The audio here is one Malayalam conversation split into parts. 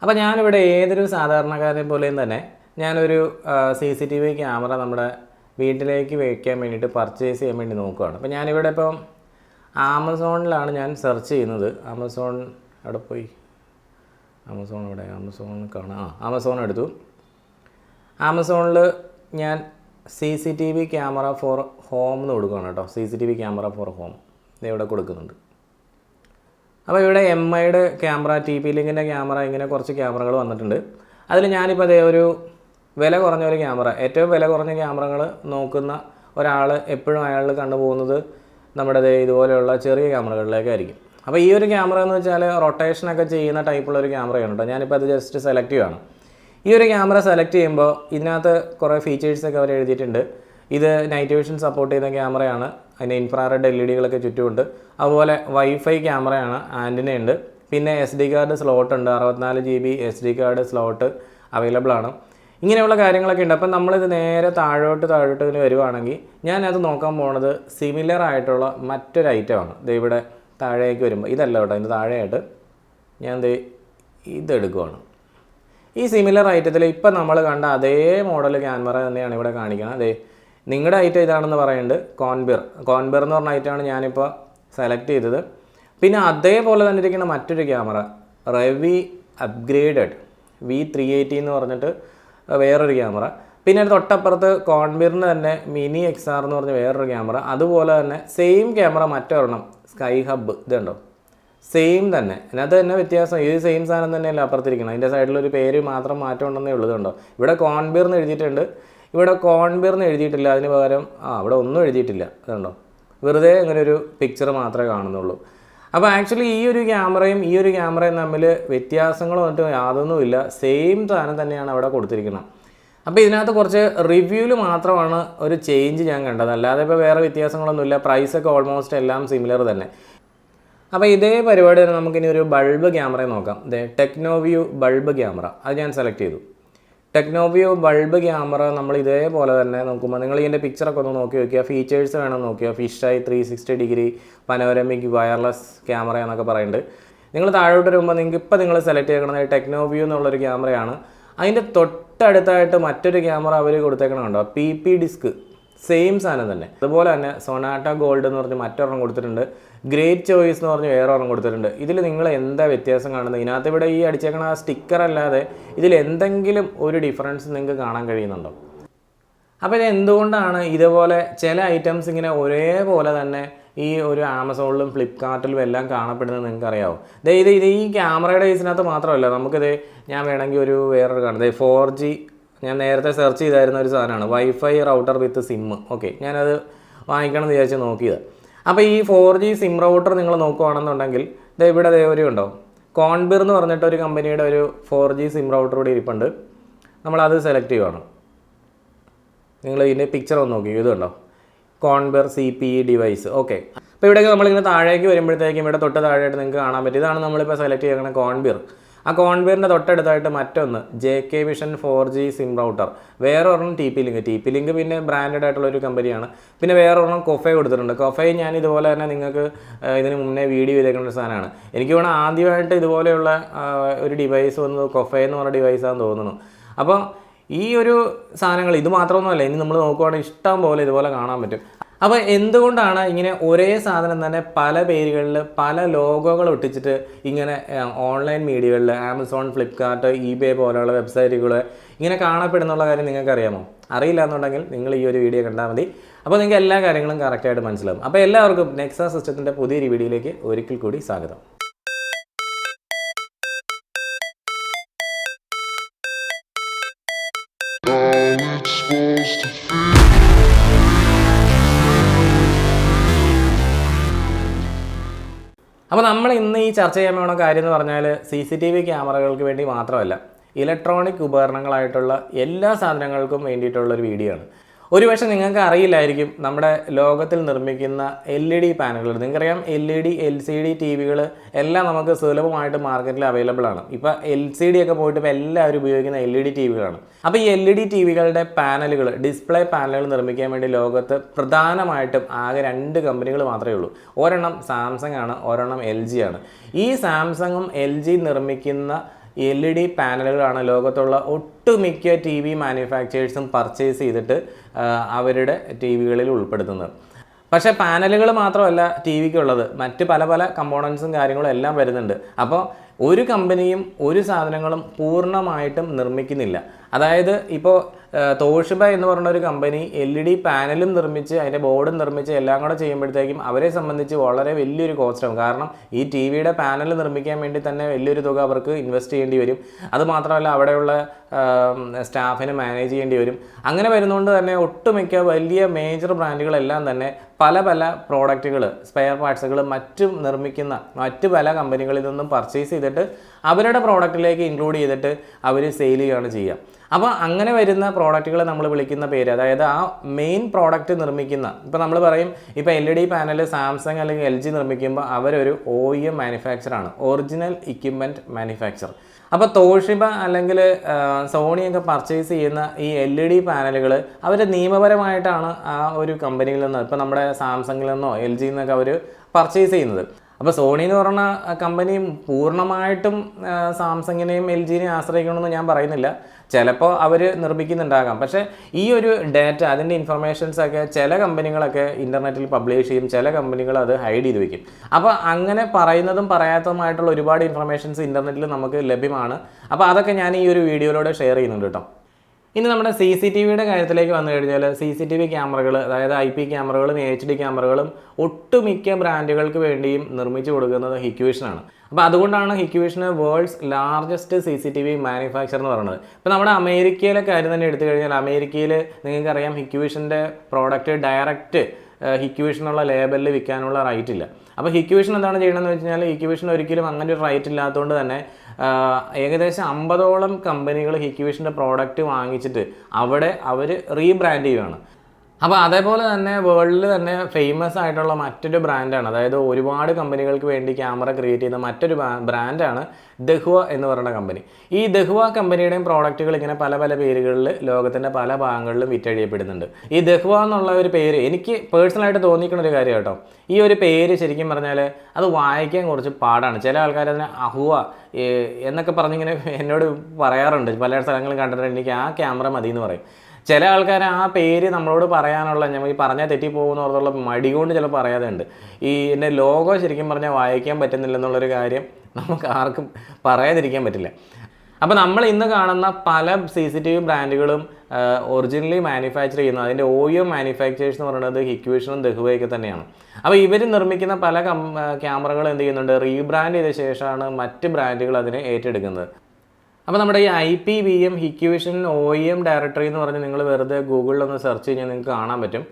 അപ്പോൾ ഞാനിവിടെ ഏതൊരു സാധാരണക്കാരെ പോലെയും തന്നെ ഞാനൊരു CCTV ക്യാമറ നമ്മുടെ വീട്ടിലേക്ക് വയ്ക്കാൻ വേണ്ടിയിട്ട് പർച്ചേസ് ചെയ്യാൻ വേണ്ടി നോക്കുകയാണ്. അപ്പോൾ ഞാനിവിടെ ഇപ്പം ആമസോണിലാണ് ഞാൻ സെർച്ച് ചെയ്യുന്നത്. ആമസോൺ അവിടെ പോയി ആമസോൺ കാണാം. ആമസോൺ എടുത്തു. ആമസോണിൽ ഞാൻ CCTV ക്യാമറ ഫോർ ഹോം എന്ന് കൊടുക്കുകയാണ് കേട്ടോ. CCTV ക്യാമറ ഫോർ ഹോം ഇവിടെ കൊടുക്കുന്നുണ്ട്. അപ്പോൾ ഇവിടെ MIയുടെ ക്യാമറ, TP ലിങ്കിൻ്റെ ക്യാമറ, ഇങ്ങനെ കുറച്ച് ക്യാമറകൾ വന്നിട്ടുണ്ട്. അതിൽ ഞാനിപ്പോൾ അതേ ഒരു വില കുറഞ്ഞ ഒരു ക്യാമറ, ഏറ്റവും വില കുറഞ്ഞ ക്യാമറകൾ നോക്കുന്ന ഒരാൾ എപ്പോഴും അയാൾ കണ്ടുപോകുന്നത് നമ്മുടെ ഇതുപോലെയുള്ള ചെറിയ ക്യാമറകളിലേക്കായിരിക്കും. അപ്പോൾ ഈ ഒരു ക്യാമറ എന്ന് വെച്ചാൽ റൊട്ടേഷനൊക്കെ ചെയ്യുന്ന ടൈപ്പുള്ളൊരു ക്യാമറയാണ് കേട്ടോ. ഞാനിപ്പോൾ അത് ജസ്റ്റ് സെലക്ട് ചെയ്യുകയാണ്. ഈ ഒരു ക്യാമറ സെലക്ട് ചെയ്യുമ്പോൾ ഇതിനകത്ത് കുറേ ഫീച്ചേഴ്സൊക്കെ അവർ എഴുതിയിട്ടുണ്ട്. ഇത് നൈറ്റ് വിഷൻ സപ്പോർട്ട് ചെയ്യുന്ന ക്യാമറയാണ്. അതിന് ഇൻഫ്രാറെഡ് LED ചുറ്റുമുണ്ട്. അതുപോലെ വൈഫൈ ക്യാമറയാണ്, ആൻറ്റിനയുണ്ട്. പിന്നെ SD കാർഡ് സ്ലോട്ട് ഉണ്ട്, 64 GB SD card slot available ആണ്. ഇങ്ങനെയുള്ള കാര്യങ്ങളൊക്കെ ഉണ്ട്. അപ്പം നമ്മളിത് നേരെ താഴോട്ട് ഇതിന് വരുവാണെങ്കിൽ ഞാനത് നോക്കാൻ പോകുന്നത് സിമിലർ ആയിട്ടുള്ള മറ്റൊരു ഐറ്റമാണ്. ഇവിടെ താഴേക്ക് വരുമ്പോൾ ഇതല്ല കേട്ടോ, ഇതിന് താഴെയായിട്ട് ഞാൻ ഇതെടുക്കുവാണ്. ഈ സിമിലർ ഐറ്റത്തിൽ ഇപ്പം നമ്മൾ കണ്ട അതേ മോഡൽ ക്യാമറ തന്നെയാണ് ഇവിടെ കാണിക്കുന്നത്. നിങ്ങളുടെ ഐറ്റം ഇതാണെന്ന് പറയുന്നുണ്ട്. കോൺബിർ എന്ന് പറഞ്ഞ ഐറ്റമാണ് ഞാനിപ്പോൾ സെലക്ട് ചെയ്തത്. പിന്നെ അതേപോലെ തന്നെ ഇരിക്കുന്ന മറ്റൊരു ക്യാമറ റെവി അപ്ഗ്രേഡഡ് V380 എന്ന് പറഞ്ഞിട്ട് വേറൊരു ക്യാമറ. പിന്നെ തൊട്ടപ്പുറത്ത് കോൺബിറിന് തന്നെ മിനി XR എന്ന് പറഞ്ഞ വേറൊരു ക്യാമറ. അതുപോലെ തന്നെ സെയിം ക്യാമറ മറ്റൊരെണ്ണം സ്കൈ ഹബ്ബ്, ഇതുണ്ടോ, സെയിം തന്നെ. അതിനകത്ത് തന്നെ വ്യത്യാസം, ഇത് സെയിം സാധനം തന്നെയല്ല അപ്പുറത്തിരിക്കണം. അതിൻ്റെ സൈഡിലൊരു പേര് മാത്രം മാറ്റം ഉണ്ടെന്നേ ഉള്ളതുണ്ടോ. ഇവിടെ കോൺബിറിന് എഴുതിയിട്ടുണ്ട്, ഇവിടെ കോൺബിറിന് എഴുതിയിട്ടില്ല. അതിന് പകരം ഇവിടെ ഒന്നും എഴുതിയിട്ടില്ല. അതുണ്ടോ, വെറുതെ ഇങ്ങനെ ഒരു പിക്ചർ മാത്രമേ കാണുന്നുള്ളൂ. അപ്പോൾ ആക്ച്വലി ഈ ഒരു ക്യാമറയും തമ്മിൽ വ്യത്യാസങ്ങൾ വന്നിട്ട് യാതൊന്നുമില്ല. സെയിം സാധനം തന്നെയാണ് അവിടെ കൊടുത്തിരിക്കുന്നത്. അപ്പോൾ ഇതിനകത്ത് കുറച്ച് റിവ്യൂവിൽ മാത്രമാണ് ഒരു ചേഞ്ച് ഞാൻ കണ്ടത്, അല്ലാതെ ഇപ്പോൾ വേറെ വ്യത്യാസങ്ങളൊന്നുമില്ല. പ്രൈസൊക്കെ ഓൾമോസ്റ്റ് എല്ലാം സിമിലർ തന്നെ. അപ്പോൾ ഇതേ പരിപാടി തന്നെ നമുക്കിനി ഒരു ബൾബ് ക്യാമറ നോക്കാം. ടെക്നോവ്യൂ ബൾബ് ക്യാമറ, അത് ഞാൻ സെലക്ട് ചെയ്തു. ടെക്നോവ്യൂ ബൾബ് ക്യാമറ നമ്മൾ ഇതേപോലെ തന്നെ നോക്കുമ്പോൾ നിങ്ങൾ ഇതിൻ്റെ പിക്ചറൊക്കെ ഒന്ന് നോക്കി വയ്ക്കുക. ഫീച്ചേഴ്സ് വേണം നോക്കുക. Fish-I 360 degree panoramic wireless camera എന്നൊക്കെ പറയുന്നുണ്ട്. നിങ്ങൾ താഴോട്ട് വരുമ്പോൾ നിങ്ങൾ സെലക്ട് ചെയ്യണമെങ്കിൽ ടെക്നോവ്യൂ എന്നുള്ളൊരു ക്യാമറയാണ്. അതിൻ്റെ തൊട്ടടുത്തായിട്ട് മറ്റൊരു ക്യാമറ അവർ കൊടുത്തേക്കണുണ്ടോ, PP ഡിസ്ക്, സെയിം സാധനം തന്നെ. അതുപോലെ തന്നെ സൊനാറ്റ ഗോൾഡ് എന്ന് പറഞ്ഞ് മറ്റൊരെണ്ണം കൊടുത്തിട്ടുണ്ട്. ഗ്രേറ്റ് ചോയ്സ് എന്ന് പറഞ്ഞ് വേറെ ഒരെണ്ണം കൊടുത്തിട്ടുണ്ട്. ഇതിൽ നിങ്ങൾ എന്താ വ്യത്യാസം കാണുന്നത്? ഇതിനകത്ത് ഇവിടെ ഈ അടിച്ചേക്കണ ആ സ്റ്റിക്കർ അല്ലാതെ ഇതിൽ എന്തെങ്കിലും ഒരു ഡിഫറൻസ് നിങ്ങൾക്ക് കാണാൻ കഴിയുന്നുണ്ടോ? അപ്പോൾ ഇത് എന്തുകൊണ്ടാണ് ഇതുപോലെ ചില ഐറ്റംസ് ഇങ്ങനെ ഒരേപോലെ തന്നെ ഈ ഒരു ആമസോണിലും ഫ്ലിപ്കാർട്ടിലും എല്ലാം കാണപ്പെടുന്നത് നിങ്ങൾക്ക് അറിയാമോ? ഇത് ഈ ക്യാമറയുടെ കേസിനകത്ത് മാത്രമല്ല, നമുക്കിത് ഞാൻ വേണമെങ്കിൽ ഒരു വേറൊരു കാണുന്നത് 4G ഞാൻ നേരത്തെ സെർച്ച് ചെയ്തായിരുന്ന ഒരു സാധനമാണ്, വൈഫൈ റൗട്ടർ വിത്ത് സിം. ഓക്കെ, ഞാനത് വാങ്ങിക്കണം എന്ന് വിചാരിച്ച് നോക്കിയത്. അപ്പോൾ ഈ 4G സിം റൗട്ടർ നിങ്ങൾ നോക്കുകയാണെന്നുണ്ടെങ്കിൽ ഇവിടെ ഒരു ഉണ്ടോ, കോൺബിർ എന്ന് പറഞ്ഞിട്ട് ഒരു കമ്പനിയുടെ ഒരു 4G സിം റൗട്ടർ കൂടി ഇരിപ്പുണ്ട്. നമ്മളത് സെലക്ട് ചെയ്യുവാണ്. നിങ്ങൾ ഇതിൻ്റെ പിക്ചർ ഒന്ന് നോക്കി, ഇതുണ്ടോ, കോൺബിർ CPE ഡിവൈസ്. ഓക്കെ, അപ്പോൾ ഇവിടേക്ക് നമ്മളിങ്ങനെ താഴേക്ക് വരുമ്പോഴത്തേക്കും ഇവിടെ തൊട്ട് താഴെയായിട്ട് നിങ്ങൾക്ക് കാണാൻ പറ്റും. ഇതാണ് നമ്മളിപ്പോൾ സെലക്ട് ചെയ്യണ കോൺബിർ. ആ കോൺബിറിൻ്റെ തൊട്ടടുത്തായിട്ട് മറ്റൊന്ന് JK vision 4G SIM router, വേറെ ഒരെണ്ണം TP ലിങ്ക് പിന്നെ ബ്രാൻഡഡ് ആയിട്ടുള്ളൊരു കമ്പനിയാണ്. പിന്നെ വേറെ ഒരെണ്ണം കൊഫെ കൊടുത്തിട്ടുണ്ട്. കൊഫെ ഞാൻ ഇതുപോലെ തന്നെ നിങ്ങൾക്ക് ഇതിന് മുന്നേ വീഡിയോ ചെയ്തേക്കുന്ന ഒരു സാധനമാണ്. എനിക്ക് വേണം ആദ്യമായിട്ട് ഇതുപോലെയുള്ള ഒരു ഡിവൈസ് വന്നത് കൊഫെ എന്ന് പറഞ്ഞ ഡിവൈസാണെന്ന് തോന്നുന്നു. അപ്പോൾ ഈ ഒരു സാധനങ്ങൾ ഇത് മാത്രമൊന്നുമല്ല, ഇനി നമ്മൾ നോക്കുവാണെങ്കിൽ ഇഷ്ടം പോലെ ഇതുപോലെ കാണാൻ പറ്റും. അപ്പോൾ എന്തുകൊണ്ടാണ് ഇങ്ങനെ ഒരേ സാധനം തന്നെ പല പേരുകളിൽ പല ലോഗോകൾ ഒട്ടിച്ചിട്ട് ഇങ്ങനെ ഓൺലൈൻ മീഡിയകളിൽ ആമസോൺ, ഫ്ലിപ്കാർട്ട്, eBay പോലെയുള്ള വെബ്സൈറ്റുകൾ ഇങ്ങനെ കാണപ്പെടുന്നുള്ള കാര്യം നിങ്ങൾക്ക് അറിയാമോ? അറിയില്ല എന്നുണ്ടെങ്കിൽ നിങ്ങൾ ഈ ഒരു വീഡിയോ കണ്ടാൽ മതി. അപ്പോൾ നിങ്ങൾക്ക് എല്ലാ കാര്യങ്ങളും കറക്റ്റായിട്ട് മനസ്സിലാവും. അപ്പോൾ എല്ലാവർക്കും നെക്സ സിസ്റ്റത്തിൻ്റെ പുതിയൊരു വീഡിയോയിലേക്ക് ഒരിക്കൽ കൂടി സ്വാഗതം. അപ്പോൾ നമ്മൾ ഇന്ന് ഈ ചർച്ച ചെയ്യാൻ പോകുന്ന കാര്യം എന്ന് പറഞ്ഞാൽ CCTV ക്യാമറകൾക്ക് വേണ്ടി മാത്രമല്ല, ഇലക്ട്രോണിക് ഉപകരണങ്ങളായിട്ടുള്ള എല്ലാ സാധനങ്ങൾക്കും വേണ്ടിയിട്ടുള്ളൊരു വീഡിയോ ആണ്. ഒരുപക്ഷെ നിങ്ങൾക്ക് അറിയില്ലായിരിക്കും, നമ്മുടെ ലോകത്തിൽ നിർമ്മിക്കുന്ന LED പാനലുകൾ, നിങ്ങൾക്കറിയാം LED, LCD TVകൾ എല്ലാം നമുക്ക് സുലഭമായിട്ട് മാർക്കറ്റിൽ അവൈലബിൾ ആണ്. ഇപ്പോൾ LCD ഒക്കെ പോയിട്ട് ഇപ്പോൾ എല്ലാവരും ഉപയോഗിക്കുന്ന LED TVകളാണ്. അപ്പോൾ ഈ LED TVകളുടെ പാനലുകൾ, ഡിസ്പ്ലേ പാനലുകൾ നിർമ്മിക്കാൻ വേണ്ടി ലോകത്ത് പ്രധാനമായിട്ടും ആകെ 2 കമ്പനികൾ മാത്രമേ ഉള്ളൂ. ഒരെണ്ണം സാംസങ് ആണ്, ഒരെണ്ണം LG ആണ്. ഈ സാംസങ്ങും LG നിർമ്മിക്കുന്ന LED പാനലുകളാണ് ലോകത്തുള്ള ഒട്ടുമിക്ക TV മാനുഫാക്ചേഴ്സും പർച്ചേസ് ചെയ്തിട്ട് അവരുടെ TVകളിൽ ഉൾപ്പെടുത്തുന്നത്. പക്ഷേ പാനലുകൾ മാത്രമല്ല TVക്കുള്ളത്, മറ്റ് പല പല കമ്പോണൻസും കാര്യങ്ങളും എല്ലാം വരുന്നുണ്ട്. അപ്പോൾ ഒരു കമ്പനിയും ഒരു സാധനങ്ങളും പൂർണ്ണമായിട്ടും നിർമ്മിക്കുന്നില്ല. അതായത് ഇപ്പോൾ തോഷിബ എന്ന് പറഞ്ഞ ഒരു കമ്പനി LED പാനലും നിർമ്മിച്ച് അതിൻ്റെ ബോർഡും നിർമ്മിച്ച് എല്ലാം കൂടെ ചെയ്യുമ്പോഴത്തേക്കും അവരെ സംബന്ധിച്ച് വളരെ വലിയൊരു കോസ്റ്റാവും. കാരണം ഈ TVയുടെ പാനൽ നിർമ്മിക്കാൻ വേണ്ടി തന്നെ വലിയൊരു തുക അവർക്ക് ഇൻവെസ്റ്റ് ചെയ്യേണ്ടി വരും. അതുമാത്രമല്ല അവിടെയുള്ള സ്റ്റാഫിനെ മാനേജ് ചെയ്യേണ്ടി വരും. അങ്ങനെ വരുന്നതുകൊണ്ട് തന്നെ ഒട്ടുമിക്ക വലിയ മേജർ ബ്രാൻഡുകളെല്ലാം തന്നെ പല പല പ്രോഡക്റ്റുകൾ, സ്പെയർ പാർട്സുകൾ മറ്റും നിർമ്മിക്കുന്ന മറ്റ് പല കമ്പനികളിൽ നിന്നും പർച്ചേസ് ചെയ്തിട്ട് അവരുടെ പ്രോഡക്റ്റിലേക്ക് ഇൻക്ലൂഡ് ചെയ്തിട്ട് അവർ സെയിൽ ചെയ്യുകയാണ് ചെയ്യുക. അപ്പോൾ അങ്ങനെ വരുന്ന പ്രോഡക്റ്റുകളെ നമ്മൾ വിളിക്കുന്ന പേര്, അതായത് ആ മെയിൻ പ്രോഡക്റ്റ് നിർമ്മിക്കുന്ന, ഇപ്പോൾ നമ്മൾ പറയും ഇപ്പോൾ LED പാനൽ സാംസങ് അല്ലെങ്കിൽ LG നിർമ്മിക്കുമ്പോൾ അവരൊരു OEM മാനുഫാക്ചറാണ്, ഒറിജിനൽ ഇക്വിപ്മെൻറ്റ് മാനുഫാക്ചർ. അപ്പോൾ തോഷിബ അല്ലെങ്കിൽ സോണിയൊക്കെ പർച്ചേസ് ചെയ്യുന്ന ഈ LED പാനലുകൾ അവർ നിയമപരമായിട്ടാണ് ആ ഒരു കമ്പനിയിൽ നിന്ന്, ഇപ്പോൾ നമ്മുടെ സാംസങ്ങിൽ നിന്നോ LGയിൽ നിന്നൊക്കെ അവർ പർച്ചേസ് ചെയ്യുന്നത്. അപ്പോൾ സോണി എന്ന് പറഞ്ഞ കമ്പനി പൂർണ്ണമായിട്ടും സാംസങ്ങിനെയും LGനെയും ആശ്രയിക്കണമെന്ന് ഞാൻ പറയുന്നില്ല. ചിലപ്പോൾ അവർ നിർമ്മിക്കുന്നുണ്ടാകാം. പക്ഷേ ഈ ഒരു ഡാറ്റ, അതിൻ്റെ ഇൻഫർമേഷൻസൊക്കെ ചില കമ്പനികളൊക്കെ ഇൻ്റർനെറ്റിൽ പബ്ലിഷ് ചെയ്യും, ചില കമ്പനികൾ അത് ഹൈഡ് ചെയ്ത് വയ്ക്കും. അപ്പോൾ അങ്ങനെ പറയുന്നതും പറയാത്തതുമായിട്ടുള്ള ഒരുപാട് ഇൻഫർമേഷൻസ് ഇൻ്റർനെറ്റിൽ നമുക്ക് ലഭ്യമാണ്. അപ്പോൾ അതൊക്കെ ഞാൻ ഈ ഒരു വീഡിയോയിലൂടെ ഷെയർ ചെയ്യുന്നുണ്ട് കേട്ടോ. ഇനി നമ്മുടെ CCTVയുടെ കാര്യത്തിലേക്ക് വന്നു കഴിഞ്ഞാൽ CCTV ക്യാമറകൾ, അതായത് IP ക്യാമറകളും HD ക്യാമറകളും ഒട്ടുമിക്ക ബ്രാൻഡുകൾക്ക് വേണ്ടിയും നിർമ്മിച്ചു കൊടുക്കുന്നത് ഹിക്വിഷനാണ്. അപ്പോൾ അതുകൊണ്ടാണ് ഹിക്വിഷന് വേൾഡ്സ് ലാർജസ്റ്റ് CCTV മാനുഫാക്ചർ എന്ന് പറയുന്നത്. ഇപ്പോൾ നമ്മുടെ അമേരിക്കയിലെ കാര്യം തന്നെ എടുത്തു കഴിഞ്ഞാൽ അമേരിക്കയിൽ നിങ്ങൾക്കറിയാം ഹിക്വിഷൻ്റെ പ്രോഡക്റ്റ് ഡയറക്റ്റ് ഹിക്വിഷനുള്ള ലേബലിൽ വിൽക്കാനുള്ള റൈറ്റ് ഇല്ല. അപ്പോൾ ഹിക്വിഷൻ എന്താണ് ചെയ്യണമെന്ന് വെച്ച് കഴിഞ്ഞാൽ ഹിക്വിഷൻ ഒരിക്കലും അങ്ങനെ ഒരു റൈറ്റ് ഇല്ലാത്തതുകൊണ്ട് തന്നെ ഏകദേശം 50ഓളം കമ്പനികൾ ഹിക്വിഷൻ്റെ പ്രോഡക്റ്റ് വാങ്ങിച്ചിട്ട് അവിടെ അവർ റീബ്രാൻഡ് ചെയ്യുകയാണ്. അപ്പോൾ അതേപോലെ തന്നെ വേൾഡിൽ തന്നെ ഫേമസ് ആയിട്ടുള്ള മറ്റൊരു ബ്രാൻഡാണ്, അതായത് ഒരുപാട് കമ്പനികൾക്ക് വേണ്ടി ക്യാമറ ക്രിയേറ്റ് ചെയ്യുന്ന മറ്റൊരു ബ്രാൻഡാണ് ദഹുവ എന്ന് പറയുന്ന കമ്പനി. ഈ ദഹുവ കമ്പനിയുടെയും പ്രോഡക്റ്റുകൾ ഇങ്ങനെ പല പല പേരുകളിൽ ലോകത്തിൻ്റെ പല ഭാഗങ്ങളിലും വിറ്റഴിയപ്പെടുന്നുണ്ട്. ഈ ദഹുവ എന്നുള്ള ഒരു പേര് എനിക്ക് പേഴ്സണലായിട്ട് തോന്നിക്കുന്ന ഒരു കാര്യം കേട്ടോ. ഈ ഒരു പേര് ശരിക്കും പറഞ്ഞാൽ അത് വായിക്കാൻ കുറച്ച് പാടാണ്. ചില ആൾക്കാർ അതിനെ അഹുവ എന്നൊക്കെ പറഞ്ഞിങ്ങനെ എന്നോട് പറയാറുണ്ട്. പല സ്ഥലങ്ങളും കണ്ടിട്ടുണ്ട്, എനിക്ക് ആ ക്യാമറ മതി എന്ന് പറയും. ചില ആൾക്കാർ ആ പേര് നമ്മളോട് പറയാനുള്ള, നമ്മൾ ഈ പറഞ്ഞാൽ തെറ്റിപ്പോകുന്നവർക്കുള്ള മടി കൊണ്ട് ചിലപ്പോൾ പറയാതെ ഉണ്ട്. ഈ എൻ്റെ ലോഗോ ശരിക്കും പറഞ്ഞാൽ വായിക്കാൻ പറ്റുന്നില്ലെന്നുള്ളൊരു കാര്യം നമുക്ക് ആർക്കും പറയാതിരിക്കാൻ പറ്റില്ല. അപ്പോൾ നമ്മൾ ഇന്ന് കാണുന്ന പല CCTV ബ്രാൻഡുകളും ഒറിജിനലി മാനുഫാക്ചർ ചെയ്യുന്നത്, അതിൻ്റെ OEM മാനുഫാക്ചേഴ്സ് എന്ന് പറയുന്നത് ഹിക്വിഷനും ദഹുവയൊക്കെ തന്നെയാണ്. അപ്പോൾ ഇവർ നിർമ്മിക്കുന്ന പല ക്യാമറകൾ എന്ത് ചെയ്യുന്നുണ്ട്, റീബ്രാൻഡ് ചെയ്ത ശേഷമാണ് മറ്റ് ബ്രാൻഡുകൾ അതിനെ ഏറ്റെടുക്കുന്നത്. അപ്പോൾ നമ്മുടെ ഈ IPVM ഹിക്വിഷൻ OEM ഡയറക്ടറി എന്ന് പറഞ്ഞ് നിങ്ങൾ വെറുതെ ഗൂഗിളിലൊന്ന് സെർച്ച് കഴിഞ്ഞാൽ നിങ്ങൾക്ക് കാണാൻ പറ്റും.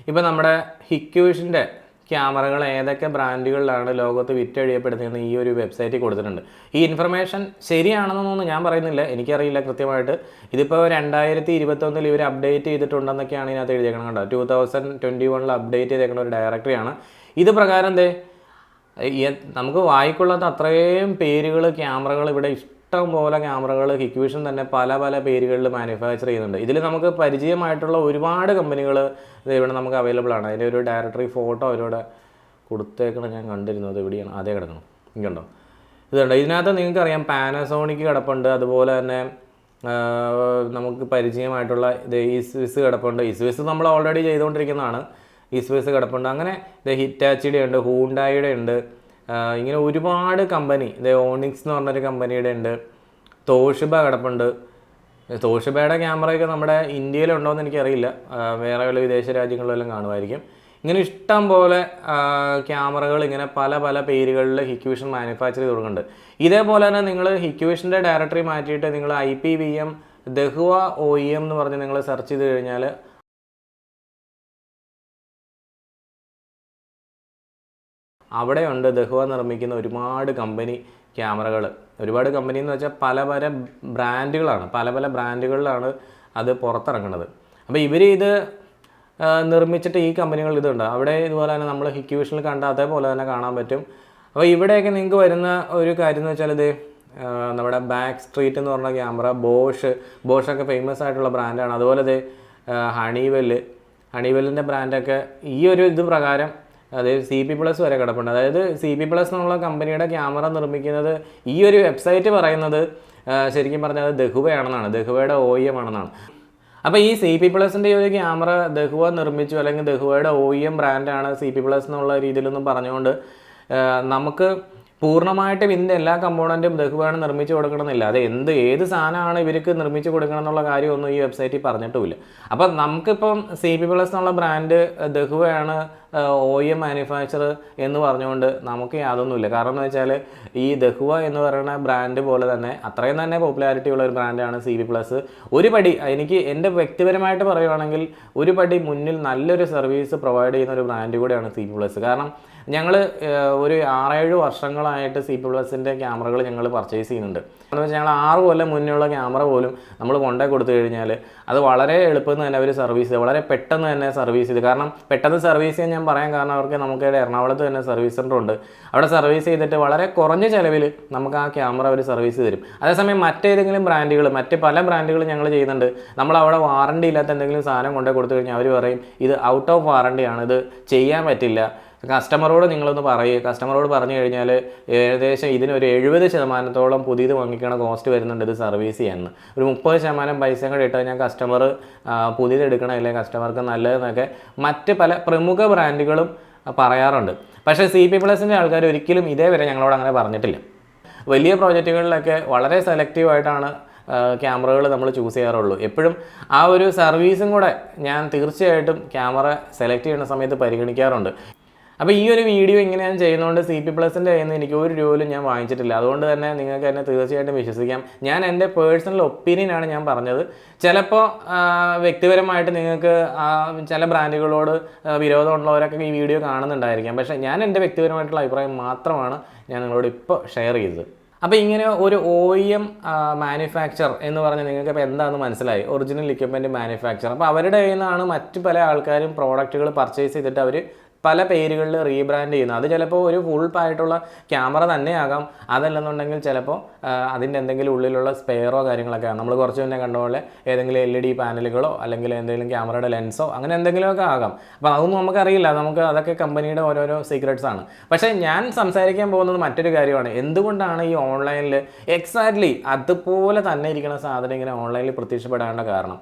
ഇപ്പോൾ നമ്മുടെ ഹിക്വിഷൻ്റെ ക്യാമറകൾ ഏതൊക്കെ ബ്രാൻഡുകളിലാണ് ലോകത്ത് വിറ്റഴിയപ്പെടുന്നതെന്ന് ഈ ഒരു വെബ്സൈറ്റിൽ കൊടുത്തിട്ടുണ്ട്. ഈ ഇൻഫർമേഷൻ ശരിയാണെന്നൊന്നും ഞാൻ പറയുന്നില്ല, എനിക്കറിയില്ല കൃത്യമായിട്ട്. ഇതിപ്പോൾ 2021 ഇവർ അപ്ഡേറ്റ് ചെയ്തിട്ടുണ്ടെന്നൊക്കെയാണ് ഇതിനകത്ത് എഴുതിയേക്കണം കേട്ടോ. 2021 അപ്ഡേറ്റ് ചെയ്തേക്കുന്ന ഒരു ഡയറക്ടറിയാണ്. ഇത് പ്രകാരം നമുക്ക് വായിക്കൊള്ളാത്ത അത്രയും പേരുകൾ ക്യാമറകൾ ഇവിടെ ഇഷ്ടം പോലെ ക്യാമറകൾ ഹിക്വിഷൻ തന്നെ പല പല പേരുകളിൽ മാനുഫാക്ചർ ചെയ്യുന്നുണ്ട്. ഇതിൽ നമുക്ക് പരിചയമായിട്ടുള്ള ഒരുപാട് കമ്പനികൾ ഇവിടെ നമുക്ക് അവൈലബിൾ ആണ്. അതിൻ്റെ ഒരു ഡയറക്ടറി ഫോട്ടോ അവരോട് കൊടുത്തേക്കണം, ഞാൻ കണ്ടിരുന്നത് എവിടെയാണ്, അതേ കിടക്കണം, ഇങ്ങുണ്ടോ, ഇതുണ്ട്. ഇതിനകത്ത് നിങ്ങൾക്കറിയാം പാനസോണിക് കിടപ്പുണ്ട്, അതുപോലെ തന്നെ നമുക്ക് പരിചയമായിട്ടുള്ള ഈ സ്വിസ് കിടപ്പുണ്ട്. ഈ സ്വിസ് നമ്മൾ ഓൾറെഡി ചെയ്തുകൊണ്ടിരിക്കുന്നതാണ്. ഈ സ്വിസ് കിടപ്പുണ്ട്. അങ്ങനെ ഹിറ്റാച്ചിയുടെ ഉണ്ട്, ഹൂണ്ടായുടെ ഉണ്ട്, ഇങ്ങനെ ഒരുപാട് കമ്പനി. ഓണിക്സ് എന്ന് പറഞ്ഞൊരു കമ്പനിയുടെ ഉണ്ട്. തോഷിബ കിടപ്പുണ്ട്. തോഷിബയുടെ ക്യാമറയൊക്കെ നമ്മുടെ ഇന്ത്യയിലുണ്ടോയെന്ന് എനിക്കറിയില്ല, വേറെ വല്ല വിദേശ രാജ്യങ്ങളിലെല്ലാം കാണുമായിരിക്കും. ഇങ്ങനെ ഇഷ്ടം പോലെ ക്യാമറകൾ ഇങ്ങനെ പല പല പേരുകളിൽ ഹിക്വിഷൻ മാനുഫാക്ചർ ചെയ്ത് കൊടുക്കുന്നുണ്ട്. ഇതേപോലെ തന്നെ നിങ്ങൾ ഹിക്വിഷൻ്റെ ഡയറക്ടറി മാറ്റിയിട്ട് നിങ്ങൾ IPVM ദഹുവ OEM എന്ന് പറഞ്ഞ് നിങ്ങൾ സെർച്ച് ചെയ്ത് കഴിഞ്ഞാൽ അവിടെയുണ്ട് ദഹുവ നിർമ്മിക്കുന്ന ഒരുപാട് കമ്പനി ക്യാമറകൾ. ഒരുപാട് കമ്പനി എന്ന് വെച്ചാൽ പല പല ബ്രാൻഡുകളാണ്, പല പല ബ്രാൻഡുകളിലാണ് അത് പുറത്തിറങ്ങുന്നത്. അപ്പോൾ ഇവർ ഇത് നിർമ്മിച്ചിട്ട് ഈ കമ്പനികൾ ഇതുണ്ട്. അവിടെ ഇതുപോലെ തന്നെ നമ്മൾ ഹിക്വിഷനിൽ കണ്ട അതേപോലെ തന്നെ കാണാൻ പറ്റും. അപ്പോൾ ഇവിടെയൊക്കെ നിങ്ങൾക്ക് വരുന്ന ഒരു കാര്യം എന്ന് വെച്ചാൽ നമ്മുടെ ബാക്ക് സ്ട്രീറ്റ് എന്ന് പറഞ്ഞ ക്യാമറ, ബോഷൊക്കെ ഫേമസ് ആയിട്ടുള്ള ബ്രാൻഡാണ്. അതുപോലെ ഹണിവെല്ലിൻ്റെ ബ്രാൻഡൊക്കെ ഈ ഒരു ഇത് പ്രകാരം അതായത് CP+ വരെ കിടപ്പുണ്ട്. അതായത് CP+ എന്നുള്ള കമ്പനിയുടെ ക്യാമറ നിർമ്മിക്കുന്നത് ഈ ഒരു വെബ്സൈറ്റ് പറയുന്നത് ശരിക്കും പറഞ്ഞാൽ അത് ദഹുവയാണെന്നാണ്, ദഹുവയുടെ OEM ആണെന്നാണ്. അപ്പോൾ ഈ CP+ൻ്റെ ഒരു ക്യാമറ ദഹുവ നിർമ്മിച്ചു, അല്ലെങ്കിൽ ദഹുവയുടെ OEM ബ്രാൻഡാണ് CP+ എന്നുള്ള രീതിയിലൊന്നും പറഞ്ഞുകൊണ്ട് നമുക്ക് പൂർണ്ണമായിട്ടും ഇതിൻ്റെ എല്ലാ കമ്പോണൻറ്റും ദഹുവയാണ് നിർമ്മിച്ച് കൊടുക്കണമെന്നില്ല. അത് ഏത് സാധനമാണ് ഇവർക്ക് നിർമ്മിച്ച് കൊടുക്കണം എന്നുള്ള കാര്യമൊന്നും ഈ വെബ്സൈറ്റിൽ പറഞ്ഞിട്ടുമില്ല. അപ്പം നമുക്കിപ്പം CP+ എന്നുള്ള ബ്രാൻഡ് ദഹുവയാണ് OEM മാനുഫാക്ചർ എന്ന് പറഞ്ഞുകൊണ്ട് നമുക്ക് യാതൊന്നുമില്ല. കാരണം എന്ന് വെച്ചാൽ ഈ ദഹുവ എന്ന് പറയുന്ന ബ്രാൻഡ് പോലെ തന്നെ അത്രയും തന്നെ പോപ്പുലാരിറ്റി ഉള്ള ഒരു ബ്രാൻഡാണ് CP+. ഒരു പടി എനിക്ക് എൻ്റെ വ്യക്തിപരമായിട്ട് പറയുകയാണെങ്കിൽ ഒരു പടി മുന്നിൽ നല്ലൊരു സർവീസ് പ്രൊവൈഡ് ചെയ്യുന്ന ഒരു ബ്രാൻഡ് കൂടെയാണ് CP+. കാരണം ഞങ്ങൾ ഒരു 6-7 വർഷങ്ങളായിട്ട് CP+ൻ്റെ ക്യാമറകൾ ഞങ്ങൾ പർച്ചേസ് ചെയ്യുന്നുണ്ട്. എന്ന് വെച്ചാൽ ഞങ്ങൾ 6 കൊല്ലം മുന്നേയുള്ള ക്യാമറ പോലും നമ്മൾ കൊണ്ടുപോയി കൊടുത്തു കഴിഞ്ഞാൽ അത് വളരെ എളുപ്പത്തിൽ തന്നെ അവർ സർവീസ് ചെയ്ത്, വളരെ പെട്ടെന്ന് തന്നെ സർവീസ് ചെയ്ത്. കാരണം പെട്ടെന്ന് സർവീസ് ചെയ്യാൻ ഞാൻ പറയാൻ കാരണം നമുക്കിവിടെ എറണാകുളത്ത് തന്നെ സർവീസ് സെൻ്റർ ഉണ്ട്. അവിടെ സർവീസ് ചെയ്തിട്ട് വളരെ കുറഞ്ഞ ചിലവിൽ നമുക്ക് ആ ക്യാമറ അവർ സർവീസ് തരും. അതേസമയം മറ്റേതെങ്കിലും ബ്രാൻഡുകൾ, പല ബ്രാൻഡുകൾ ഞങ്ങൾ ചെയ്യുന്നുണ്ട്. നമ്മളവിടെ വാറണ്ടി ഇല്ലാത്ത എന്തെങ്കിലും സാധനം കൊണ്ടുപോയി കൊടുത്തു കഴിഞ്ഞാൽ അവർ പറയും ഇത് ഔട്ട് ഓഫ് വാറണ്ടിയാണ്, ഇത് ചെയ്യാൻ പറ്റില്ല. കസ്റ്റമറോട് നിങ്ങളൊന്ന് പറയുക. കസ്റ്റമറോട് പറഞ്ഞു കഴിഞ്ഞാൽ ഏകദേശം ഇതിനൊരു 70% പുതിയത് വാങ്ങിക്കണ കോസ്റ്റ് വരുന്നുണ്ട് ഇത് സർവീസ് ചെയ്യാൻ. ഒരു 30% പൈസ കൂടെ ഇട്ട് കഴിഞ്ഞാൽ കസ്റ്റമർ പുതിയത് എടുക്കണമല്ലേ, കസ്റ്റമർക്ക് നല്ലതെന്നൊക്കെ മറ്റ് പല പ്രമുഖ ബ്രാൻഡുകളും പറയാറുണ്ട്. പക്ഷേ CP+ൻ്റെ ആൾക്കാർ ഒരിക്കലും ഇതേവരെ ഞങ്ങളോട് അങ്ങനെ പറഞ്ഞിട്ടില്ല. വലിയ പ്രോജക്റ്റുകളിലൊക്കെ വളരെ സെലക്റ്റീവായിട്ടാണ് ക്യാമറകൾ നമ്മൾ ചൂസ് ചെയ്യാറുള്ളൂ. എപ്പോഴും ആ ഒരു സർവീസും കൂടെ ഞാൻ തീർച്ചയായിട്ടും ക്യാമറ സെലക്ട് ചെയ്യുന്ന സമയത്ത് പരിഗണിക്കാറുണ്ട്. അപ്പോൾ ഈ ഒരു വീഡിയോ ഇങ്ങനെ ഞാൻ ചെയ്യുന്നതുകൊണ്ട് CP+ൻ്റെ കയ്യിൽ നിന്ന് എനിക്ക് ഒരു രൂപയിലും ഞാൻ വാങ്ങിച്ചിട്ടില്ല. അതുകൊണ്ട് തന്നെ നിങ്ങൾക്ക് എന്നെ തീർച്ചയായിട്ടും വിശ്വസിക്കാം. ഞാൻ എൻ്റെ പേഴ്സണൽ ഒപ്പീനിയനാണ് ഞാൻ പറഞ്ഞത്. ചിലപ്പോൾ വ്യക്തിപരമായിട്ട് നിങ്ങൾക്ക് ചില ബ്രാൻഡുകളോട് വിരോധമുള്ളവരൊക്കെ ഈ വീഡിയോ കാണുന്നുണ്ടായിരിക്കാം. പക്ഷേ ഞാൻ എൻ്റെ വ്യക്തിപരമായിട്ടുള്ള അഭിപ്രായം മാത്രമാണ് ഞാൻ നിങ്ങളോട് ഇപ്പോൾ ഷെയർ ചെയ്തത്. അപ്പോൾ ഇങ്ങനെ ഒരു OEM മാനുഫാക്ചർ എന്ന് പറഞ്ഞാൽ നിങ്ങൾക്ക് ഇപ്പോൾ എന്താണെന്ന് മനസ്സിലായി, ഒറിജിനൽ ഇക്വിപ്മെൻറ്റ് മാനുഫാക്ചർ. അപ്പോൾ അവരുടെ കയ്യിൽ നിന്നാണ് മറ്റ് പല ആൾക്കാരും പ്രോഡക്റ്റുകൾ പർച്ചേസ് ചെയ്തിട്ട് അവർ പല പേരുകളിൽ റീബ്രാൻഡ് ചെയ്യുന്നത്. അത് ചിലപ്പോൾ ഒരു ഫുൾ ആയിട്ടുള്ള ക്യാമറ തന്നെയാകാം, അതല്ലെന്നുണ്ടെങ്കിൽ ചിലപ്പോൾ അതിൻ്റെ എന്തെങ്കിലും ഉള്ളിലുള്ള സ്പെയറോ കാര്യങ്ങളൊക്കെ ആകാം. നമ്മൾ കുറച്ച് മുന്നേ കണ്ട പോലെ ഏതെങ്കിലും LED പാനലുകളോ അല്ലെങ്കിൽ എന്തെങ്കിലും ക്യാമറയുടെ ലെൻസോ അങ്ങനെ എന്തെങ്കിലുമൊക്കെ ആകാം. അപ്പോൾ അതൊന്നും നമുക്കറിയില്ല, നമുക്ക് അതൊക്കെ കമ്പനിയുടെ ഓരോരോ സീക്രട്സ് ആണ്. പക്ഷേ ഞാൻ സംസാരിക്കാൻ പോകുന്നത് മറ്റൊരു കാര്യമാണ്. എന്തുകൊണ്ടാണ് ഈ ഓൺലൈനിൽ എക്സാക്ട്ലി അതുപോലെ തന്നെ ഇരിക്കുന്ന സാധനം ഇങ്ങനെ ഓൺലൈനിൽ പ്രത്യക്ഷപ്പെടാനുള്ള കാരണം?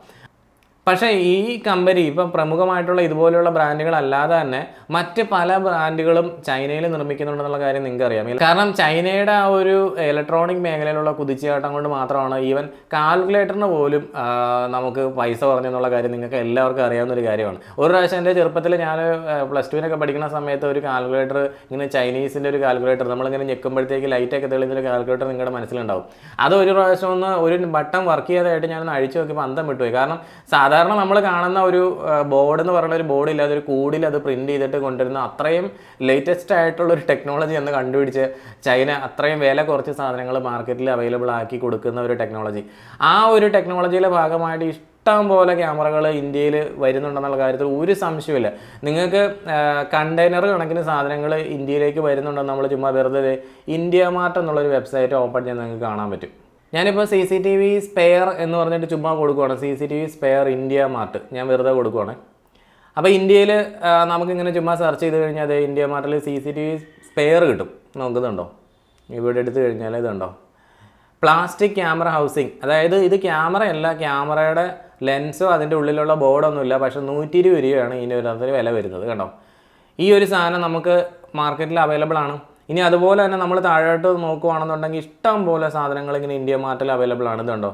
പക്ഷേ ഈ കമ്പനി ഇപ്പം പ്രമുഖമായിട്ടുള്ള ഇതുപോലെയുള്ള ബ്രാൻഡുകളല്ലാതെ തന്നെ മറ്റ് പല ബ്രാൻഡുകളും ചൈനയിൽ നിർമ്മിക്കുന്നുണ്ടെന്നുള്ള കാര്യം നിങ്ങൾക്ക് അറിയാം. കാരണം ചൈനയുടെ ആ ഒരു ഇലക്ട്രോണിക് മേഖലയിലുള്ള കുതിച്ചുചാട്ടം കൊണ്ട് മാത്രമാണ് ഈവൻ കാൽക്കുലേറ്ററിന് പോലും നമുക്ക് പൈസ കുറഞ്ഞെന്നുള്ള കാര്യം നിങ്ങൾക്ക് എല്ലാവർക്കും അറിയാവുന്ന ഒരു കാര്യമാണ്. ഒരു പ്രാവശ്യം എൻ്റെ ചെറുപ്പത്തിൽ ഞാൻ +2 പഠിക്കുന്ന സമയത്ത് ഒരു കാൽക്കുലേറ്റർ, ഇങ്ങനെ ചൈനീസിൻ്റെ ഒരു കാൽക്കുലേറ്റർ, നമ്മളിങ്ങനെ ഞെക്കുമ്പോഴത്തേക്ക് ലൈറ്റൊക്കെ തെളിയുന്നൊരു കാൽക്കുലേറ്റർ നിങ്ങളുടെ മനസ്സിലുണ്ടാവും. അത് ഒരു പ്രാവശ്യം ഒരു ബട്ടൺ വർക്ക് ചെയ്തതായിട്ട് ഞാൻ അഴിച്ചു നോക്കിയപ്പോൾ അന്തം വിട്ടുപോയി. കാരണം സാധാരണ നമ്മൾ കാണുന്ന ഒരു ബോർഡ് എന്ന് പറയുന്ന ഒരു ബോർഡ് ഇല്ലാതെ ഒരു കൂടിൽ അത് പ്രിൻറ്റ് ചെയ്തിട്ട് കൊണ്ടുവരുന്ന അത്രയും ലേറ്റസ്റ്റ് ആയിട്ടുള്ളൊരു ടെക്നോളജി എന്ന് കണ്ടുപിടിച്ച് ചൈന അത്രയും വില കുറച്ച് സാധനങ്ങൾ മാർക്കറ്റിൽ അവൈലബിൾ ആക്കി കൊടുക്കുന്ന ഒരു ടെക്നോളജി. ആ ഒരു ടെക്നോളജിയുടെ ഭാഗമായിട്ട് ഇഷ്ടം പോലെ ക്യാമറകൾ ഇന്ത്യയിൽ വരുന്നുണ്ടെന്നുള്ള കാര്യത്തിൽ ഒരു സംശയമില്ല. നിങ്ങൾക്ക് കണ്ടെയ്നർ കണക്കിന് സാധനങ്ങൾ ഇന്ത്യയിലേക്ക് വരുന്നുണ്ടെന്ന് നമ്മൾ ചുമ്മാ വെറുതെ ഇന്ത്യ മാർട്ട് എന്നുള്ളൊരു വെബ്സൈറ്റ് ഓപ്പൺ ചെയ്ത് നിങ്ങൾക്ക് കാണാൻ പറ്റും. ഞാനിപ്പോൾ CCTV സ്പെയർ എന്ന് പറഞ്ഞിട്ട് ചുമ്മാ കൊടുക്കുവാണ്, CCTV സ്പെയർ ഇന്ത്യ മാർട്ട് ഞാൻ വെറുതെ കൊടുക്കുവാണ്. അപ്പോൾ ഇന്ത്യയിൽ നമുക്കിങ്ങനെ ചുമ്മാ സെർച്ച് ചെയ്ത് കഴിഞ്ഞാൽ അത് ഇന്ത്യ മാർട്ടിൽ CCTV സ്പെയർ കിട്ടും. നോക്കുന്നുണ്ടോ? ഇവിടെ എടുത്തു കഴിഞ്ഞാൽ ഇതുണ്ടോ, പ്ലാസ്റ്റിക് ക്യാമറ ഹൗസിങ്. അതായത് ഇത് ക്യാമറയല്ല, ക്യാമറയുടെ ലെൻസോ അതിൻ്റെ ഉള്ളിലുള്ള ബോർഡൊന്നുമില്ല. പക്ഷേ 120 രൂപയാണ് ഇതിൻ്റെ ഒരു വില വരുന്നത്. കണ്ടോ, ഈ ഒരു സാധനം നമുക്ക് മാർക്കറ്റിൽ അവൈലബിൾ ആണ്. ഇനി അതുപോലെ തന്നെ നമ്മൾ താഴോട്ട് നോക്കുകയാണെന്നുണ്ടെങ്കിൽ ഇഷ്ടം പോലെ സാധനങ്ങൾ ഇങ്ങനെ ഇന്ത്യ മാർട്ടിൽ അവൈലബിൾ ആണ്. ഇതുണ്ടോ,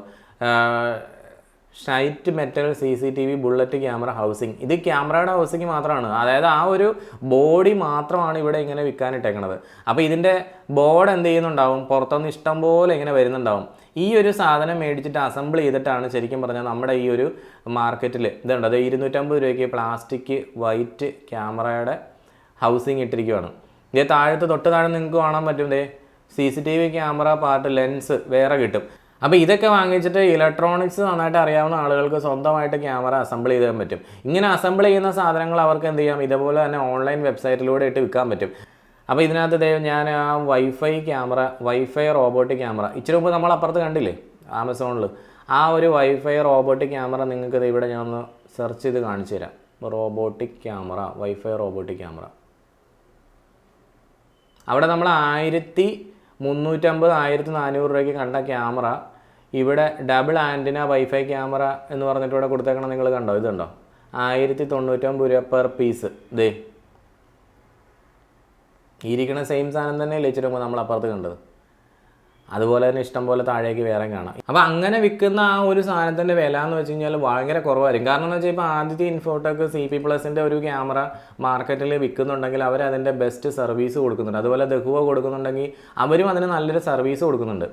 ഷൈറ്റ് metal CCTV bullet camera housing. ഇത് ക്യാമറയുടെ ഹൗസിങ് മാത്രമാണ്, അതായത് ആ ഒരു ബോഡി മാത്രമാണ് ഇവിടെ ഇങ്ങനെ വിൽക്കാനിട്ടേക്കണത്. അപ്പോൾ ഇതിൻ്റെ ബോർഡ് എന്ത് ചെയ്യുന്നുണ്ടാവും, പുറത്തുനിന്ന് ഇഷ്ടം പോലെ ഇങ്ങനെ വരുന്നുണ്ടാവും. ഈ ഒരു സാധനം മേടിച്ചിട്ട് അസംബിൾ ചെയ്തിട്ടാണ് ശരിക്കും പറഞ്ഞാൽ നമ്മുടെ ഈ ഒരു മാർക്കറ്റിൽ ഇതുണ്ട്, അത് 250 രൂപയ്ക്ക് പ്ലാസ്റ്റിക് വൈറ്റ് ക്യാമറയുടെ ഹൗസിങ് ഇട്ടിരിക്കുകയാണ്. ഇതേ താഴത്ത് തൊട്ട് താഴെ നിങ്ങൾക്ക് കാണാൻ പറ്റും, CCTV ക്യാമറ പാർട്ട് ലെൻസ് വേറെ കിട്ടും. അപ്പോൾ ഇതൊക്കെ വാങ്ങിച്ചിട്ട് ഇലക്ട്രോണിക്സ് നന്നായിട്ട് അറിയാവുന്ന ആളുകൾക്ക് സ്വന്തമായിട്ട് ക്യാമറ അസംബിൾ ചെയ്യാൻ പറ്റും. ഇങ്ങനെ അസംബിൾ ചെയ്യുന്ന സാധനങ്ങൾ അവർക്ക് എന്ത് ചെയ്യാം, ഇതുപോലെ തന്നെ ഓൺലൈൻ വെബ്സൈറ്റിലൂടെ ഇട്ട് വിൽക്കാൻ പറ്റും. അപ്പോൾ ഇതിനകത്ത് ഞാൻ ആ വൈഫൈ റോബോട്ടിക് ക്യാമറ ഇച്ചിരി മുമ്പ് നമ്മൾ അപ്പുറത്ത് കണ്ടില്ലേ ആമസോണിൽ, ആ ഒരു വൈഫൈ റോബോട്ടിക് ക്യാമറ നിങ്ങൾക്ക് ഇവിടെ ഞാൻ ഒന്ന് സെർച്ച് ചെയ്ത് കാണിച്ചു തരാം. Robotic camera, wifi robotic camera അവിടെ നമ്മൾ 1350 1400 രൂപയ്ക്ക് കണ്ട ക്യാമറ ഇവിടെ ഡബിൾ ആൻറ്റിന വൈഫൈ ക്യാമറ എന്ന് പറഞ്ഞിട്ട് ഇവിടെ കൊടുത്തേക്കണം. നിങ്ങൾ കണ്ടോ? ഇതുണ്ടോ? 1099 രൂപ പെർ പീസ്. ദേ ഇരിക്കണ സെയിം സാധനം തന്നെ ലഭിച്ചിട്ടുമ്പോൾ നമ്മൾ അപ്പുറത്ത് കണ്ടത്. അതുപോലെ തന്നെ ഇഷ്ടം പോലെ താഴേക്ക് വേറെ കാണാം. അപ്പോൾ അങ്ങനെ വിൽക്കുന്ന ആ ഒരു സാധനത്തിൻ്റെ വില എന്ന് വെച്ച് കഴിഞ്ഞാൽ ഭയങ്കര കുറവായിരിക്കും. കാരണം എന്ന് വെച്ചാൽ ഇപ്പോൾ ആദ്യത്തെ ഇൻഫോടെക് CP+ൻ്റെ ഒരു ക്യാമറ മാർക്കറ്റിൽ വിൽക്കുന്നുണ്ടെങ്കിൽ അവർ അതിൻ്റെ ബെസ്റ്റ് സർവീസ് കൊടുക്കുന്നുണ്ട്. അതുപോലെ ദഹുവ കൊടുക്കുന്നുണ്ടെങ്കിൽ അവരും അതിന് നല്ലൊരു സർവീസ് കൊടുക്കുന്നുണ്ട്.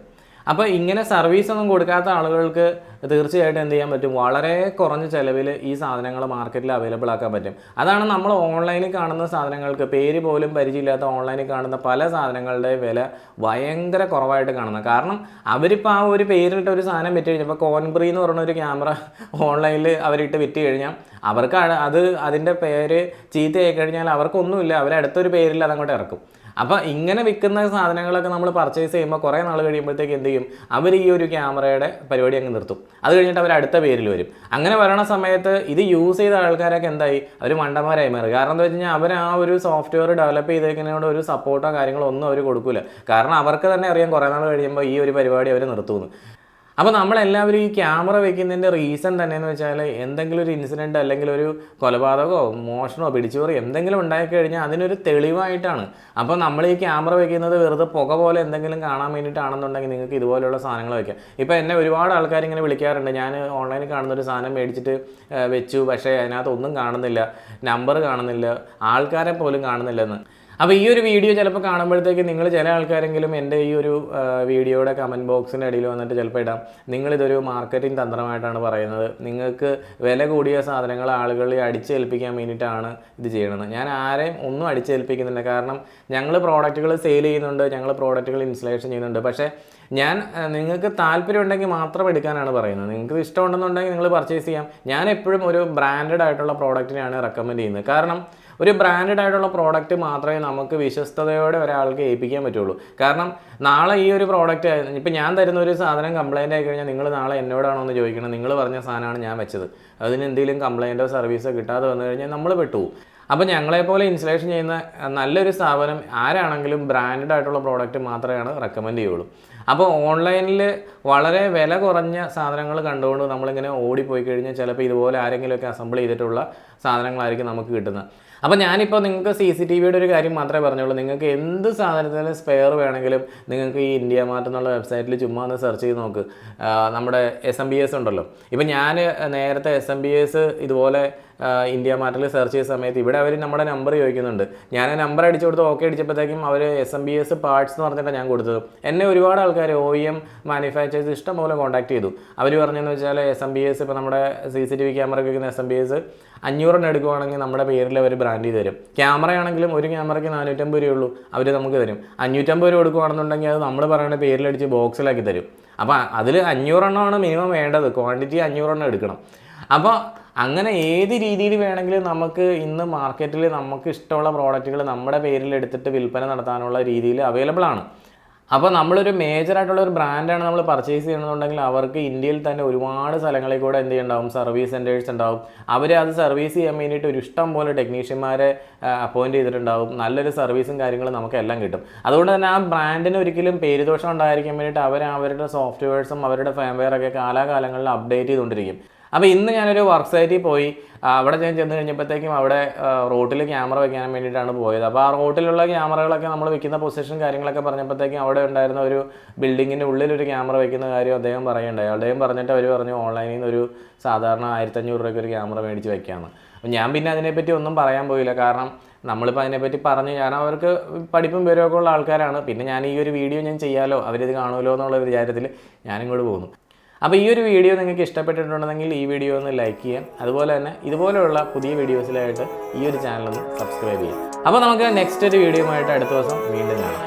അപ്പോൾ ഇങ്ങനെ സർവീസൊന്നും കൊടുക്കാത്ത ആളുകൾക്ക് തീർച്ചയായിട്ടും എന്ത് ചെയ്യാൻ പറ്റും? വളരെ കുറഞ്ഞ ചിലവിൽ ഈ സാധനങ്ങൾ മാർക്കറ്റിൽ അവൈലബിൾ ആക്കാൻ പറ്റും. അതാണ് നമ്മൾ ഓൺലൈനിൽ കാണുന്ന സാധനങ്ങൾക്ക് പേര് പോലും പരിചയമില്ലാത്ത ഓൺലൈനിൽ കാണുന്ന പല സാധനങ്ങളുടെ വില ഭയങ്കര കുറവായിട്ട് കാണുന്നത്. കാരണം അവരിപ്പോൾ ആ ഒരു പേരിട്ട് ഒരു സാധനം വിറ്റ് കഴിഞ്ഞപ്പോൾ കോൺബ്രി എന്ന് പറയുന്ന ഒരു ക്യാമറ ഓൺലൈനിൽ അവരിട്ട് വിറ്റ് കഴിഞ്ഞാൽ അവർക്ക് അതിൻ്റെ പേര് ചീത്തയായി കഴിഞ്ഞാൽ അവർക്കൊന്നുമില്ല, അവരടുത്തൊരു പേരിൽ അതങ്ങോട്ട് ഇറക്കും. അപ്പോൾ ഇങ്ങനെ വിൽക്കുന്ന സാധനങ്ങളൊക്കെ നമ്മൾ പർച്ചേസ് ചെയ്യുമ്പോൾ കുറേ നാൾ കഴിയുമ്പോഴത്തേക്ക് എന്ത് ചെയ്യും? അവർ ഈ ഒരു ക്യാമറയുടെ പരിപാടി അങ്ങ് നിർത്തും. അത് കഴിഞ്ഞിട്ട് അവർ അടുത്ത പേരിൽ വരും. അങ്ങനെ വരണ സമയത്ത് ഇത് യൂസ് ചെയ്ത ആൾക്കാരൊക്കെ എന്തായി? അവർ മണ്ടന്മാരായി മാറി. കാരണം എന്താ വെച്ച് കഴിഞ്ഞാൽ അവർ ആ ഒരു സോഫ്റ്റ്വെയർ ഡെവലപ്പ് ചെയ്തേക്കുന്നതുകൊണ്ട് ഒരു സപ്പോർട്ടോ കാര്യങ്ങളോ ഒന്നും അവർ കൊടുക്കില്ല. കാരണം അവർക്ക് തന്നെ അറിയാം കുറേ നാൾ കഴിയുമ്പോൾ ഈ ഒരു പരിപാടി അവർ നിർത്തുമെന്ന്. അപ്പോൾ നമ്മളെല്ലാവരും ഈ ക്യാമറ വയ്ക്കുന്നതിൻ്റെ റീസൺ തന്നെയെന്ന് വെച്ചാൽ എന്തെങ്കിലും ഒരു ഇൻസിഡൻറ്റ് അല്ലെങ്കിൽ ഒരു കൊലപാതകമോ മോഷണമോ പിടിച്ചുപറി എന്തെങ്കിലും ഉണ്ടായിക്കഴിഞ്ഞാൽ അതിനൊരു തെളിവായിട്ടാണ്. അപ്പോൾ നമ്മൾ ഈ ക്യാമറ വയ്ക്കുന്നത് വെറുതെ പുക പോലെ എന്തെങ്കിലും കാണാൻ വേണ്ടിയിട്ടാണെന്നുണ്ടെങ്കിൽ നിങ്ങൾക്ക് ഇതുപോലെയുള്ള സാധനങ്ങൾ വയ്ക്കാം. ഇപ്പോൾ എന്നെ ഒരുപാട് ആൾക്കാർ ഇങ്ങനെ വിളിക്കാറുണ്ട്, ഞാൻ ഓൺലൈനിൽ കാണുന്നൊരു സാധനം മേടിച്ചിട്ട് വെച്ചു, പക്ഷേ അതിനകത്ത് ഒന്നും കാണുന്നില്ല, നമ്പർ കാണുന്നില്ല, ആൾക്കാരെ പോലും കാണുന്നില്ലെന്ന്. അപ്പോൾ ഈ ഒരു വീഡിയോ ചിലപ്പോൾ കാണുമ്പോഴത്തേക്ക് നിങ്ങൾ ചില ആൾക്കാരെങ്കിലും എൻ്റെ ഈ ഒരു വീഡിയോയുടെ കമൻറ്റ് ബോക്സിൻ്റെ ഇടയിൽ വന്നിട്ട് ചിലപ്പോൾ ഇടാം, നിങ്ങളിതൊരു മാർക്കറ്റിംഗ് തന്ത്രമായിട്ടാണ് പറയുന്നത്, നിങ്ങൾക്ക് വില കൂടിയ സാധനങ്ങൾ ആളുകളിൽ അടിച്ചേൽപ്പിക്കാൻ വേണ്ടിയിട്ടാണ് ഇത് ചെയ്യണമെന്ന്. ഞാൻ ആരെയും ഒന്നും അടിച്ചേൽപ്പിക്കുന്നില്ല. കാരണം ഞങ്ങൾ പ്രോഡക്റ്റുകൾ സെയിൽ ചെയ്യുന്നുണ്ട്, ഞങ്ങൾ പ്രോഡക്റ്റുകൾ ഇൻസ്റ്റലേഷൻ ചെയ്യുന്നുണ്ട്. പക്ഷേ ഞാൻ നിങ്ങൾക്ക് താല്പര്യം ഉണ്ടെങ്കിൽ മാത്രം എടുക്കാനാണ് പറയുന്നത്. നിങ്ങൾക്ക് ഇഷ്ടമുണ്ടെന്നുണ്ടെങ്കിൽ നിങ്ങൾ പർച്ചേസ് ചെയ്യാം. ഞാൻ എപ്പോഴും ഒരു ബ്രാൻഡഡ് ആയിട്ടുള്ള പ്രോഡക്റ്റിനാണ് റെക്കമെൻഡ് ചെയ്യുന്നത്. കാരണം ഒരു ബ്രാൻഡഡ് ആയിട്ടുള്ള പ്രോഡക്റ്റ് മാത്രമേ നമുക്ക് വിശ്വസ്തയോടെ ഒരാൾക്ക് ഏൽപ്പിക്കാൻ പറ്റുള്ളൂ. കാരണം നാളെ ഈ ഒരു പ്രോഡക്റ്റ് ഇപ്പോൾ ഞാൻ തരുന്ന ഒരു സാധനം കംപ്ലയിൻ്റ് ആയി കഴിഞ്ഞാൽ നിങ്ങൾ നാളെ എന്നോടാണോ എന്ന് ചോദിക്കണം. നിങ്ങൾ പറഞ്ഞ സാധനമാണ് ഞാൻ വെച്ചത്, അതിന് എന്തെങ്കിലും കംപ്ലയിൻറ്റോ സർവീസോ കിട്ടാതെ വന്നു കഴിഞ്ഞാൽ നമ്മൾ പെട്ടുപോകും. അപ്പോൾ ഞങ്ങളെപ്പോലെ ഇൻസ്റ്റലേഷൻ ചെയ്യുന്ന നല്ലൊരു സ്ഥാപനം ആരാണെങ്കിലും ബ്രാൻഡഡ് ആയിട്ടുള്ള പ്രോഡക്റ്റ് മാത്രമേ റെക്കമെൻഡ് ചെയ്യുള്ളൂ. അപ്പോൾ ഓൺലൈനിൽ വളരെ വില കുറഞ്ഞ സാധനങ്ങൾ കണ്ടുകൊണ്ട് നമ്മളിങ്ങനെ ഓടിപ്പോയി കഴിഞ്ഞാൽ ചിലപ്പോൾ ഇതുപോലെ ആരെങ്കിലുമൊക്കെ അസംബിൾ ചെയ്തിട്ടുള്ള സാധനങ്ങളായിരിക്കും നമുക്ക് കിട്ടുന്നത്. അപ്പോൾ ഞാനിപ്പോൾ നിങ്ങൾക്ക് CCTVയുടെ ഒരു കാര്യം മാത്രമേ പറഞ്ഞുള്ളൂ. നിങ്ങൾക്ക് എന്ത് സാധനത്തിന് സ്പെയർ വേണമെങ്കിലും നിങ്ങൾക്ക് ഈ ഇന്ത്യ മാർട്ട് എന്നുള്ള വെബ്സൈറ്റിൽ ചുമ്മാ ഒന്ന് സെർച്ച് ചെയ്ത് നോക്ക്. നമ്മുടെ SMBS ഉണ്ടല്ലോ. ഇപ്പം ഞാൻ നേരത്തെ SMBS ഇതുപോലെ ഇന്ത്യ മാർട്ടിൽ സെർച്ച് ചെയ്ത സമയത്ത് ഇവിടെ അവർ നമ്മുടെ നമ്പർ ചോദിക്കുന്നുണ്ട്. ഞാൻ നമ്പർ അടിച്ചു കൊടുത്ത് ഓക്കെ അടിച്ചപ്പോഴത്തേക്കും അവർ SMBS പാർട്സ് എന്ന് പറഞ്ഞിട്ടാണ് ഞാൻ കൊടുത്തത്. എന്നെ ഒരുപാട് ആൾക്കാർ OEM മാനുഫാക്ചേഴ്സ് ഇഷ്ടംപോലെ കോൺടാക്ട് ചെയ്തു. അവർ പറഞ്ഞതെന്ന് വെച്ചാൽ SMBS ഇപ്പോൾ നമ്മുടെ CCTV ക്യാമറ വയ്ക്കുന്ന SMBS 500 എടുക്കുവാണെങ്കിൽ നമ്മുടെ പേരിൽ അവർ ബ്രാൻഡ് ചെയ്ത് തരും. ക്യാമറയാണെങ്കിലും ഒരു ക്യാമറയ്ക്ക് 450 രൂപയുള്ളൂ, അവർ നമുക്ക് തരും. 550 രൂപ കൊടുക്കുകയാണെന്നുണ്ടെങ്കിൽ അത് നമ്മൾ പറയുന്ന പേരിലടിച്ച് ബോക്സിലാക്കി തരും. അപ്പോൾ അതിൽ 500 എണ്ണമാണ് മിനിമം വേണ്ടത്, ക്വാണ്ടിറ്റി 500 എണ്ണം എടുക്കണം. അപ്പോൾ അങ്ങനെ ഏത് രീതിയിൽ വേണമെങ്കിലും നമുക്ക് ഇന്ന് മാർക്കറ്റിൽ നമുക്ക് ഇഷ്ടമുള്ള പ്രോഡക്റ്റുകൾ നമ്മുടെ പേരിൽ എടുത്തിട്ട് വിൽപ്പന നടത്താനുള്ള രീതിയിൽ അവൈലബിൾ ആണ്. അപ്പോൾ നമ്മളൊരു മേജറായിട്ടുള്ള ഒരു ബ്രാൻഡാണ് നമ്മൾ പർച്ചേസ് ചെയ്യണമെന്നുണ്ടെങ്കിൽ അവർക്ക് ഇന്ത്യയിൽ തന്നെ ഒരുപാട് സ്ഥലങ്ങളിൽ കൂടെ എന്ത് ചെയ്യുന്നുണ്ടാവും, സർവീസ് സെൻറ്റേഴ്സ് ഉണ്ടാവും. അവർ അത് സർവീസ് ചെയ്യാൻ വേണ്ടിയിട്ട് ഒരു ഇഷ്ടം പോലെ ടെക്നീഷ്യന്മാരെ അപ്പോയിൻറ്റ് ചെയ്തിട്ടുണ്ടാവും. നല്ലൊരു സർവീസും കാര്യങ്ങളും നമുക്കെല്ലാം കിട്ടും. അതുകൊണ്ട് തന്നെ ആ ബ്രാൻഡിന് ഒരിക്കലും പേരുദോഷം ഉണ്ടായിരിക്കാൻ വേണ്ടിയിട്ട് അവരുടെ സോഫ്റ്റ്വെയർസും അവരുടെ ഫേംവെയറൊക്കെ കാലാകാലങ്ങളിൽ അപ്ഡേറ്റ് ചെയ്തുകൊണ്ടിരിക്കും. അപ്പോൾ ഇന്ന് ഞാനൊരു വർക്ക് സൈറ്റിൽ പോയി, അവിടെ ഞാൻ ചെന്ന് കഴിഞ്ഞപ്പോഴത്തേക്കും അവിടെ റോട്ടിൽ ക്യാമറ വയ്ക്കാൻ വേണ്ടിയിട്ടാണ് പോയത്. അപ്പോൾ ആ റോട്ടിലുള്ള ക്യാമറകളൊക്കെ നമ്മൾ വെക്കുന്ന പൊസിഷൻ കാര്യങ്ങളൊക്കെ പറഞ്ഞപ്പോഴത്തേക്കും അവിടെ ഉണ്ടായിരുന്ന ഒരു ബിൽഡിങ്ങിൻ്റെ ഉള്ളിലൊരു ക്യാമറ വയ്ക്കുന്ന കാര്യം അദ്ദേഹം പറയുണ്ടായി. അദ്ദേഹം പറഞ്ഞിട്ട് അവർ പറഞ്ഞു ഓൺലൈനിൽ നിന്ന് ഒരു സാധാരണ 1500 രൂപയ്ക്ക് ഒരു ക്യാമറ മേടിച്ച് വയ്ക്കാമെന്ന്. അപ്പോൾ ഞാൻ പിന്നെ അതിനെപ്പറ്റി ഒന്നും പറയാൻ പോയില്ല. കാരണം നമ്മളിപ്പോൾ അതിനെപ്പറ്റി പറഞ്ഞ് ഞാൻ അവർക്ക് പഠിപ്പും വിവരമൊക്കെ ഉള്ള ആൾക്കാരാണ്. പിന്നെ ഞാൻ ഈ ഒരു വീഡിയോ ഞാൻ ചെയ്യാമല്ലോ, അവരിത് കാണുമല്ലോ എന്നുള്ള വിചാരത്തിൽ ഞാനിങ്ങോട്ട് പോകുന്നു. അപ്പോൾ ഈ ഒരു വീഡിയോ നിങ്ങൾക്ക് ഇഷ്ടപ്പെട്ടിട്ടുണ്ടെങ്കിൽ ഈ വീഡിയോ ഒന്ന് ലൈക്ക് ചെയ്യാം. അതുപോലെ തന്നെ ഇതുപോലെയുള്ള പുതിയ വീഡിയോസിലായിട്ട് ഈ ഒരു ചാനൽ ഒന്ന് സബ്സ്ക്രൈബ് ചെയ്യാം. അപ്പോൾ നമുക്ക് നെക്സ്റ്റ് ഒരു വീഡിയോയുമായിട്ട് അടുത്ത ദിവസം വീണ്ടും കാണാം.